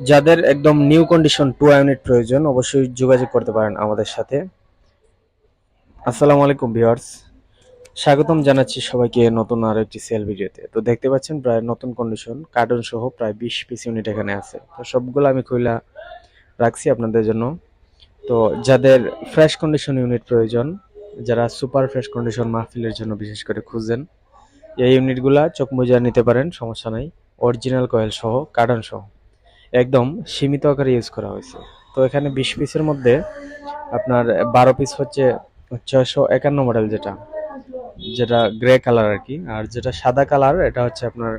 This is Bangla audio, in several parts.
যাদের একদম নিউ কন্ডিশন 2 ইউনিট প্রয়োজন অবশ্যই যোগাযোগ করতে পারেন আমাদের সাথে। আসসালামু আলাইকুম ভিউয়ার্স, স্বাগতম জানাচ্ছি সবাইকে নতুন আরো একটি সেল ভিডিওতে। তো দেখতে পাচ্ছেন প্রায় নতুন কন্ডিশন কার্টন সহ প্রায় 20 পিস ইউনিট এখানে আছে। তো সবগুলো আমি খুইলা রাখছি আপনাদের জন্য। তো যাদের ফ্রেশ কন্ডিশন ইউনিট প্রয়োজন, যারা সুপার ফ্রেশ কন্ডিশন মাহফিলের জন্য বিশেষ করে খুঁজেন, এই ইউনিটগুলা চোখ বুজে নিতে পারেন, সমস্যা নাই। অরিজিনাল কয়েল সহ কার্টন সহ একদম সীমিত আকারে ইউজ করা হয়েছে। তো এখানে 20 পিসের মধ্যে আপনার 12 পিস হচ্ছে 651 মডেল, যেটা যেটা গ্রে কালার আর কি, আর যেটা সাদা কালার এটা হচ্ছে আপনার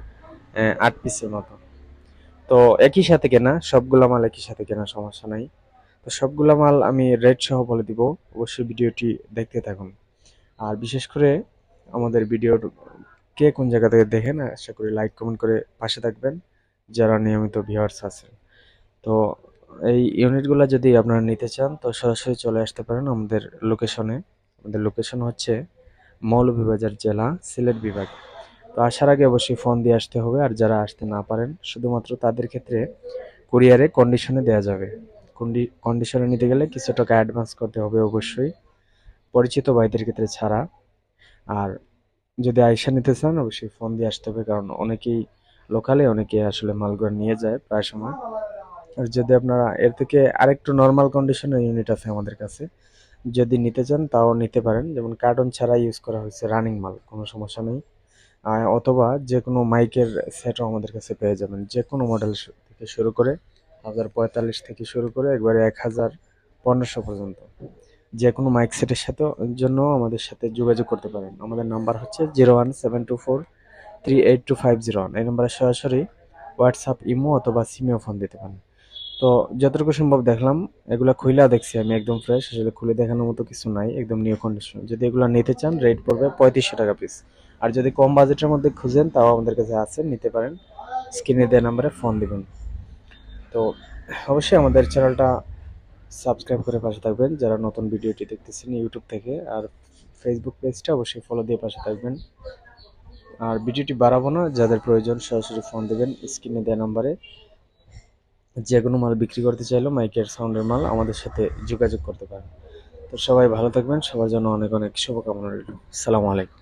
8 পিসের মতো। তো একই সাথে কেনা, সবগুলা মাল একই সাথে কেনা, সমস্যা নাই। তো সবগুলা মাল আমি রেট সহ বলে দিব, অবশ্যই ভিডিওটি দেখতে থাকুন। আর বিশেষ করে আমাদের ভিডিওর কে কোন জায়গা থেকে দেখেন আশা করি লাইক কমেন্ট করে পাশে থাকবেন যারা নিয়মিত ভিউয়ার্স আছেন। তো এই ইউনিটগুলো যদি আপনারা নিতে চান তো সরাসরি চলে আসতে পারেন আমাদের লোকেশনে। আমাদের লোকেশন হচ্ছে মৌলভীবাজার জেলা, সিলেট বিভাগ। তো আসার আগে অবশ্যই ফোন দিয়ে আসতে হবে, আর যারা আসতে না পারেন শুধুমাত্র তাদের ক্ষেত্রে কুরিয়ারে কন্ডিশনে দেওয়া যাবে। কন্ডিশনে নিতে গেলে কিছু টাকা অ্যাডভান্স করতে হবে অবশ্যই, পরিচিত ভাইদের ক্ষেত্রে ছাড়া। আর যদি আইসা নিতে চান অবশ্যই ফোন দিয়ে আসতে হবে, কারণ অনেকেই লোকালে অনেকে আসলে মালগুলো নিয়ে যায় প্রায় সময়। আর যদি আপনারা এর থেকে আরেকটু নর্মাল কন্ডিশনের ইউনিট আছে আমাদের কাছে, যদি নিতে চান তাও নিতে পারেন, যেমন কার্টন ছাড়া ইউজ করা হয়েছে রানিং মাল, কোনো সমস্যা নেই। অথবা যে কোনো মাইকের সেটও আমাদের কাছে পেয়ে যাবেন, যে কোনো মডেল থেকে শুরু করে 1045 থেকে শুরু করে একবারে 101500 পর্যন্ত যে কোনো মাইক সেটের সাথে জন্য আমাদের সাথে যোগাযোগ করতে পারেন। আমাদের নাম্বার হচ্ছে 01724382501। এই নাম্বারে সরাসরি হোয়াটসঅ্যাপ, ইমো অথবা সিমেও ফোন দিতে পারেন। তো যতটুকু সম্ভব দেখলাম, এগুলা খুইলা দেখছি আমি, একদম ফ্রেশ, আসলে খুলে দেখানোর মতো কিছু নাই, একদম নিউ কন্ডিশন। যদি এগুলো নিতে চান রেট পড়বে 3500 টাকা পিস। আর যদি কম বাজেটের মধ্যে খুঁজেন তাও আমাদের কাছে আছে, নিতে পারেন। স্ক্রিনে দেওয়া নাম্বারে ফোন দিবেন। তো অবশ্যই আমাদের চ্যানেলটা সাবস্ক্রাইব করে পাশে থাকবেন যারা নতুন ভিডিওটি দেখতেছেন ইউটিউব থেকে, আর ফেসবুক পেজটা অবশ্যই ফলো দিয়ে পাশে থাকবেন। আর ভিডিওটি বাড়াবো না, যাদের প্রয়োজন সরাসরি ফোন দেবেন স্ক্রিনে দেওয়া নাম্বারে। যে কোনো মাল বিক্রি করতে চাইলেও মাইকের সাউন্ডের মাল আমাদের সাথে যোগাযোগ করতে পারেন। তো সবাই ভালো থাকবেন, সবার জন্য অনেক অনেক শুভকামনা রইল। সালামু আলাইকুম।